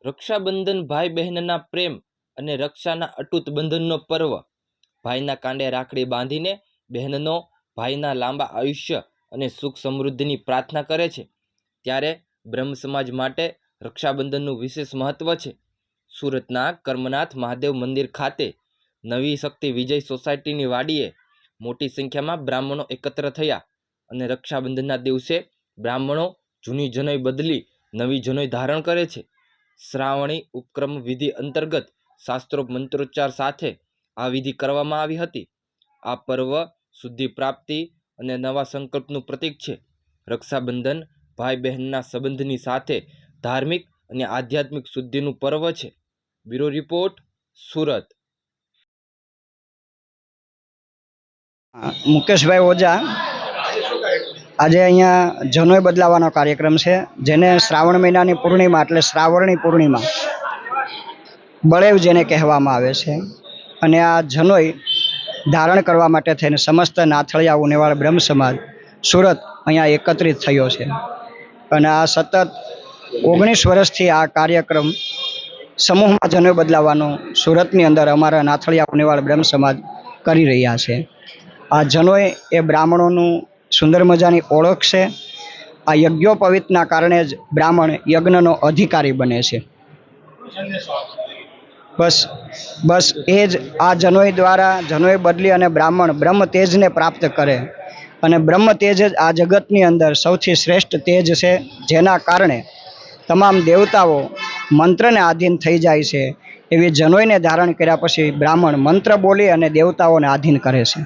રક્ષાબંધન ભાઈ બહેનના પ્રેમ અને રક્ષાના અતૂટ બંધનનો પર્વ. ભાઈના કાંડે રાખડી બાંધીને બહેનનો ભાઈના લાંબા આયુષ્ય અને સુખ સમૃદ્ધિની પ્રાર્થના કરે છે. ત્યારે બ્રહ્મ સમાજ માટે રક્ષાબંધનનું વિશેષ મહત્વ છે. સુરતના કર્મનાથ મહાદેવ મંદિર ખાતે નવી શક્તિ વિજય સોસાયટીની વાડીએ મોટી સંખ્યામાં બ્રાહ્મણો એકત્ર થયા અને રક્ષાબંધનના દિવસે બ્રાહ્મણો જૂની જનોઈ બદલી નવી જનોઈ ધારણ કરે છે. શ્રાવણી ઉપક્રમ વિધિ અંતર્ગત શાસ્ત્રોક્ત મંત્રોચ્ચાર સાથે આ વિધિ કરવામાં આવી હતી. આ પર્વ શુદ્ધિ પ્રાપ્તિ અને નવા સંકલ્પનું પ્રતીક છે. રક્ષાબંધન ભાઈ બહેનના સંબંધની સાથે ધાર્મિક અને આધ્યાત્મિક શુદ્ધિનું પર્વ છે. Bureau report, Surat. મુકેશભાઈ ઓઝા. આજે અહીંયા જનોઈ બદલાવાનો કાર્યક્રમ છે, જેને શ્રાવણ મહિનાની પૂર્ણિમા એટલે શ્રાવણી પૂર્ણિમા બળેવ જેને કહેવામાં આવે છે. અને આ જનોઈ ધારણ કરવા માટે થઈને સમસ્ત નાથળિયા ઉનેવાળ બ્રહ્મ સમાજ સુરત અહીંયા એકત્રિત થયો છે. અને આ સતત 19 વર્ષથી આ કાર્યક્રમ સમૂહમાં જનોઈ બદલાવાનો સુરતની અંદર અમારા નાથળિયા ઉનેવાળ બ્રહ્મ સમાજ કરી રહ્યા છે. આ જનોઈ એ બ્રાહ્મણોનું સુંદર મજાની ઓળખ છે. આ યજ્ઞોપવિતના કારણે જ બ્રાહ્મણ યજ્ઞનો અધિકારી બને છે. બસ એ જ આ જનોઈ દ્વારા જનોઈ બદલી અને બ્રાહ્મણ બ્રહ્મ તેજને પ્રાપ્ત કરે. અને બ્રહ્મ તેજ જ આ જગતની અંદર સૌથી શ્રેષ્ઠ તેજ છે, જેના કારણે તમામ દેવતાઓ મંત્રને આધીન થઈ જાય છે. એવી જનોઈને ધારણ કર્યા પછી બ્રાહ્મણ મંત્ર બોલી અને દેવતાઓને આધીન કરે છે.